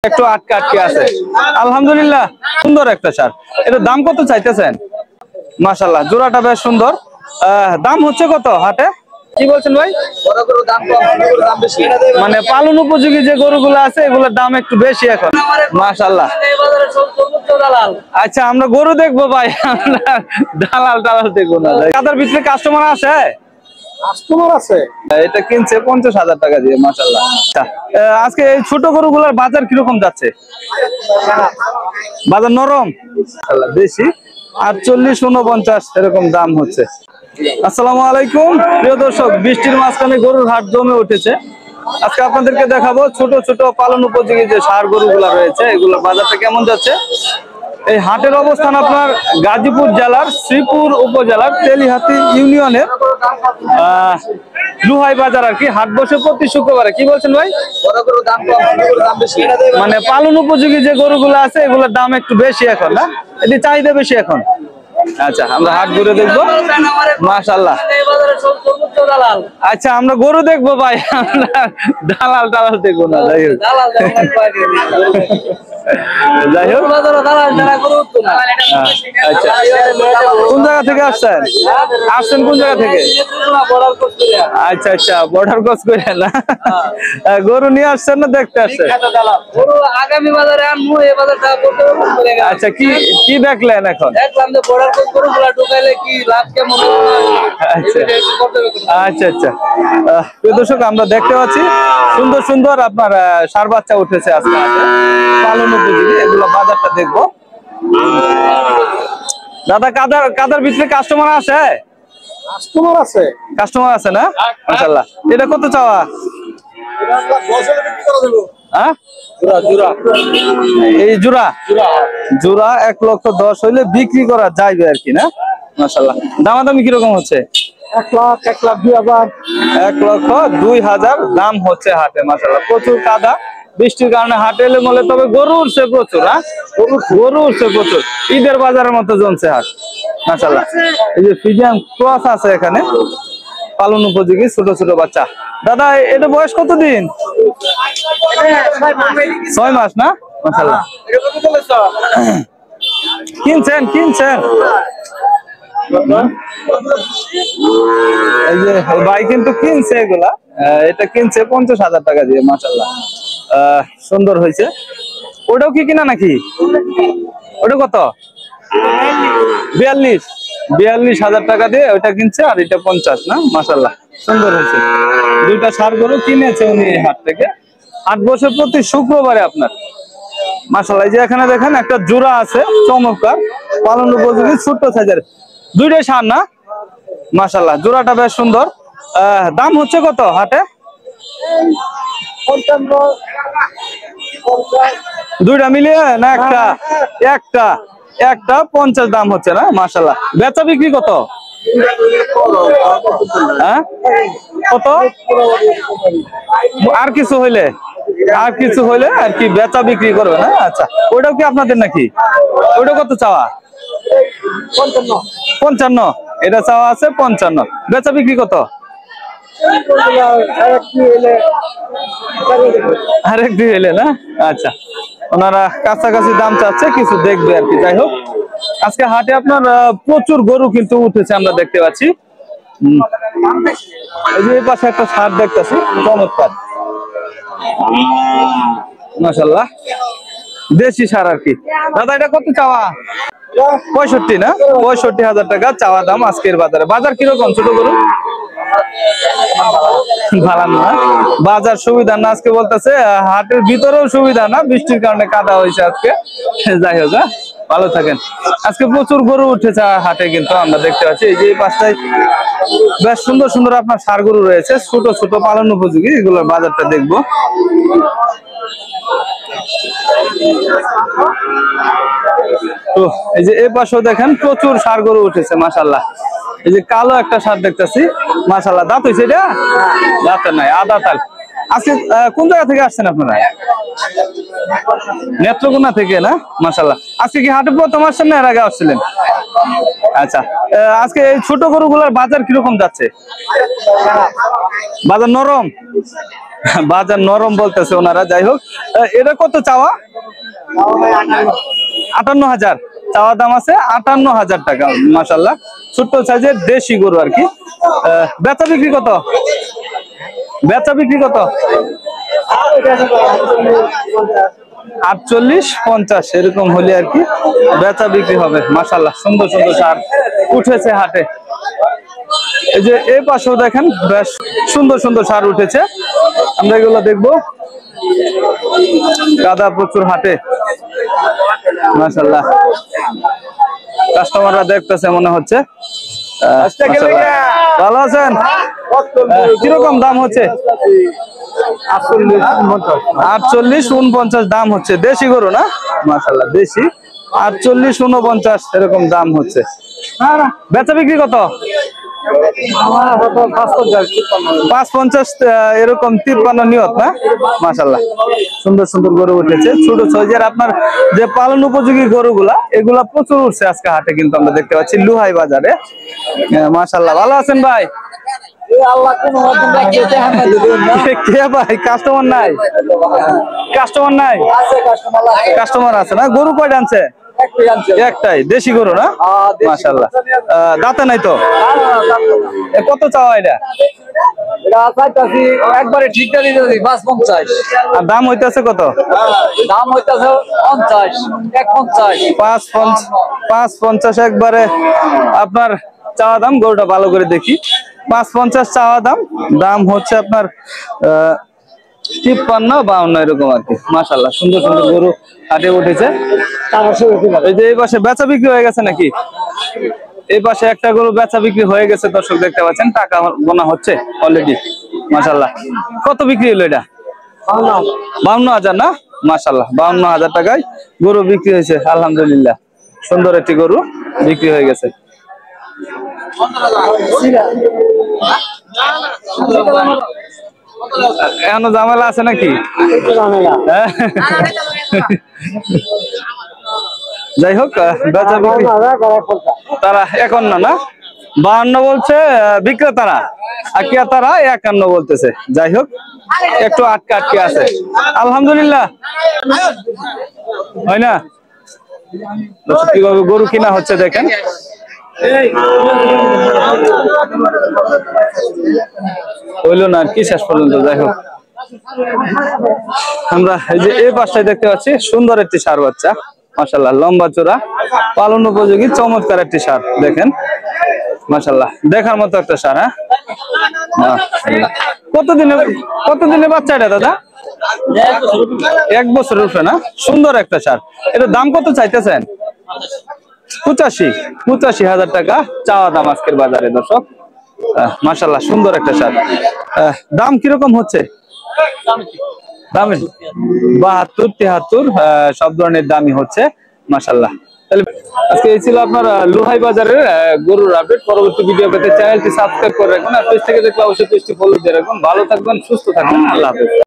একটু আটকে আটকে আছে। আলহামদুলিল্লাহ সুন্দর একটা সার। এটার দাম কত চাইতেছেন? মাশাআল্লাহ জোড়াটা বেশ সুন্দর। দাম হচ্ছে কত হাটে? কি বলছেন ভাই? মানে পালন উপযোগী যে গরুগুলো আছে এগুলোর দাম একটু বেশি এখন। মাশাআল্লাহ। আচ্ছা আমরা গরু দেখবো ভাই, আমরা দালাল দেখবো না। কাদার ভিতরে কাস্টমার আসে? কাস্টমার আছে। এটা কিনছে 50,000 টাকা দিয়ে। মাশাআল্লাহ। আজকে এই ছোট গরুগুলোর বাজার কিরকম যাচ্ছে? বাজার নরম বেশি 48, 49 এরকম দাম হচ্ছে। আসসালামু আলাইকুম প্রিয় দর্শক, বৃষ্টির মাঝখানে গরুর হাট জমে উঠেছে। আজকে আপনাদেরকে দেখাবো ছোট ছোট পালন উপযোগী যে ষাঁড় গরুগুলা রয়েছে এগুলোর বাজারটা কেমন যাচ্ছে। এই হাটের অবস্থান আপনার গাজীপুর জেলার শ্রীপুর উপজেলার তেলিহাতি ইউনিয়নের লুহাই বাজার আর কি। হাট বসে প্রতি শুক্রবারে। কি বলছেন ভাই? মানে পালন উপযোগী যে গরুগুলো আছে এগুলোর দাম একটু বেশি এখন, না এটি চাহিদা বেশি এখন। আচ্ছা আমরা হাট ঘুরে দেখবো। মাশাআল্লাহ। আচ্ছা আমরা গরু দেখবো ভাই, আমরা দালাল দেখবো না। যাই হোক আচ্ছা কোন জায়গা থেকে আসছেন? আসছেন কোন জায়গা থেকে? আচ্ছা আচ্ছা বর্ডার ক্রস করে না, গরু নিয়ে আসছেন না দেখতে আসছেন? আগামী বাজারে আনবো, এই বাজারটা আচ্ছা কি কি দেখলেন এখন? দেখলাম যে বর্ডার ক্রস গরুগুলা ঢুকাইলে কি লাভ কেমন। আচ্ছা আচ্ছা প্রিয় দর্শক আমরা দেখতে পাচ্ছি সুন্দর সুন্দর আপনার ষাঁড় বাচ্চা উঠেছে আজকে হাটে পালন উপযোগী। এগুলো বাজারটা দেখবো। দাদা কাদার ভিতরে কাস্টমার আসে? কাস্টমার আছে না? মাশাআল্লাহ। এটা কত চাওয়া? হ্যাঁ এই জোড়া 1,10,000 হইলে বিক্রি করা যাইবে আর কি, না? মাশাআল্লাহ। দামাদামি কিরকম হচ্ছে? 1,02,000 দাম হচ্ছে হাটে। মাশাআল্লাহ প্রচুর কাদা, বৃষ্টির কারণে হাটে এলে বলে, তবে গরু উঠছে প্রচুর। হ্যাঁ গরু উঠছে প্রচুর, ঈদের বাজারের মতো জমছে হাট। মাশাআল্লাহ। এই যে ফ্রিজিয়ান ক্রস আছে এখানে পালন উপযোগী ছোট ছোট বাচ্চা। দাদা এটা বয়স কত দিন? 6 মাস না? মাশাআল্লাহ। কিনছেন এই যে ভাই কিন্তু কিনছে এগুলা। এটা কিনছে 50,000 টাকা দিয়ে। মাশাআল্লাহ সুন্দর হয়েছে। ওটাও কি কিনা নাকি? ওটা কত? 42,000 টাকা দিয়ে ওইটা কিনছে, আর এটা 50 না? মাশাআল্লাহ সুন্দর হয়েছে। দুইটা ষাঁড় গরু কিনেছে উনি এই হাট থেকে। হাট বসে প্রতি শুক্রবারে আপনার। মাশাআল্লাহ এই যে এখানে দেখেন একটা জোড়া আছে চমৎকার পালন উপযোগী ছোট্ট সাইজের, দুইটাই ষাঁড় না? মাশাআল্লাহ জোড়াটা বেশ সুন্দর। দাম হচ্ছে কত হাটে? দুইটা মিলিয়ে না? একটা 50 দাম হচ্ছে না? মাশাআল্লাহ। বেচা বিক্রি কত? হ্যাঁ কত? আর কিছু হইলে আর কি বেচা বিক্রি করবে না? আচ্ছা ওইটাও কি আপনাদের নাকি? ওইটা কত চাওয়া? 55। এটা চাওয়া আছে 55। বেচা বিক্রি কত? আরেক দুই হইলে না? আচ্ছা ওনারা কাছাকাছি দাম চাচ্ছে, কিছু দেখবে আর কি। যাই হোক আজকে হাটে আপনার প্রচুর গরু কিন্তু উঠেছে আমরা দেখতে পাচ্ছি। এই যে এই পাশে একটা ষাঁড় দেখতেছি চমৎকার। মাশাআল্লাহ দেশি ষাঁড় আর কি। দাদা এটা কত চাওয়া? 65 না? 65,000 টাকা চাওয়া দাম আজকের বাজারে। বাজার কিরকম ছোট গরু? ভালো না? বাজার সুবিধা না আজকে বলতেছে। হাটের ভিতরেও সুবিধা না, বৃষ্টির কারণে কাদা হয়েছে আজকে। যাই হোক ভালো থাকেন। আজকে প্রচুর গরু উঠেছে হাটে কিন্তু আমরা দেখতে পাচ্ছি। এই যে পাঁচটায় বেশ সুন্দর সুন্দর আপনার ষাঁড় গরু রয়েছে ছোট ছোট পালন উপযোগী। এগুলোর বাজারটা দেখবো। তো এই যে এই পাশেও দেখেন প্রচুর ষাঁড় গরু উঠেছে। মাশাআল্লাহ এই যে কালো একটা ষাঁড় দেখতেছি। মাশাআল্লাহ দাঁত হয়েছে? এটা দাঁত নাই, আদা তাল। আজকে কোন জায়গা থেকে আসছেন আপনারা? নেত্রকোনা থেকে না? মাশাআল্লাহ। আজকে কি হাটে প্রথম আসছেন না এর আগে আসছিলেন? আচ্ছা আজকে এই ছোট গরুগুলোর বাজার কিরকম যাচ্ছে? বাজার নরম বাজার নরম বলতেছে ওনারা। যাই হোক, এটা কত চাওয়া? 58,000 চাওয়া দাম আছে, 58,000 টাকা। মাশাআল্লাহ, ছোট্ট সাইজের দেশি গরু আর কি। বেচা বিক্রি কত? বেচা বিক্রি কত? 48-50 এরকম হলে আর কি বেচা বিক্রি হবে। মাশাআল্লাহ, সুন্দর সুন্দর সার উঠেছে হাটে। এই যে এই পাশেও দেখেন বেশ সুন্দর সুন্দর সার উঠেছে, আমরা এগুলো দেখবো। কাদা প্রচুর হাটে, মাশাআল্লাহ। কাস্টমাররা দেখতেছে মনে হচ্ছে। মাশাআল্লাহ। ভালো আছেন? কিরকম দাম হচ্ছে? 48-49 দাম হচ্ছে। দেশি গরু না? মাশাআল্লাহ, দেশি। 48-49 এরকম দাম হচ্ছে। বেচা বিক্রি কত? 550 এরকম 53 নিয়ত না? মাশাআল্লাহ, সুন্দর সুন্দর গরু উঠেছে। ছোট সাইজের আপনার যে পালন উপযোগী গরুগুলা, এগুলা প্রচুর উঠছে আজকে হাটে, কিন্তু আমরা দেখতে পাচ্ছি লুহাই বাজারে। মাশাআল্লাহ, ভালো আছেন ভাই? কে ভাই? কাস্টমার নাই? কাস্টমার নাই? কাস্টমার আছে না? গরু কয়টা আনছে? একটাই, দেশি গরু না? মাশাআল্লাহ। দাঁতে নাই তো? কত চাওয়া এটা? একবারে ঠিকঠাক দিতেছি 550। আর দাম হইতেছে কত? দাম হইতাছে 50, 150। 550 একবারে আপনার চাওয়া দাম। গরুটা ভালো করে দেখি। 550 চাওয়া দাম। দাম হচ্ছে আপনার 53-52 এরকম আর কি। মাশাআল্লাহ, সুন্দর সুন্দর গরু হাটে উঠেছে। এই যে এই পাশে বেচা বিক্রি হয়ে গেছে নাকি? এই পাশে একটা গরু বেচা বিক্রি হয়ে গেছে, দর্শক দেখতে পাচ্ছেন। টাকা গোনা হচ্ছে অলরেডি। মাশাআল্লাহ, কত বিক্রি হলো এটা? 52,000 না? মাশাআল্লাহ, 52,000 টাকায় গরু বিক্রি হয়েছে। আলহামদুলিল্লাহ, সুন্দর একটি গরু বিক্রি হয়ে গেছে। এখনো ঝামেলা আছে নাকি? যাই হোক, বেচা বিক্রি তারা 51 না? 52 বলছে বিক্রেতারা, আর ক্রেতারা 51 বলতেছে। যাই হোক, একটু আটকে আটকে আছে। আলহামদুলিল্লাহ, হয় না? কিভাবে গরু কিনা হচ্ছে দেখেন। হইল না আর কি শেষ পর্যন্ত। যাই হোক, আমরা এই যে এই পাশটায় দেখতে পাচ্ছি সুন্দর একটি ষাঁড় বাচ্চা। মাশাআল্লাহ, লম্বা চোরা, পালন উপযোগী চমৎকার একটি ষাঁড়। দেখেন, মাশাআল্লাহ, দেখার মতো একটা ষাঁড়। হ্যাঁ, কতদিনে বাচ্চা এটা দাদা? 1 বছরের উপরে না? সুন্দর একটা ষাঁড়। এটার দাম কত চাইতেছেন? 85,000 টাকা চাওয়া দাম আজকের বাজারে দর্শক। মাশাআল্লাহ, সুন্দর একটা ষাঁড়। দাম কিরকম হচ্ছে? দাম 72-73 সব ধরনের দামই হচ্ছে। মাশাআল্লাহ। তাহলে আজকে এই ছিল আপনার লুহাই বাজারের গরুর আপডেট। পরবর্তী ভিডিও পেতে চ্যানেলটি সাবস্ক্রাইব করে রাখুন, আর পেজ থেকে দেখলে অবশ্যই পেজটি ফলো দিয়ে রাখুন। ভালো থাকবেন, সুস্থ থাকবেন। আল্লাহ হাফেজ।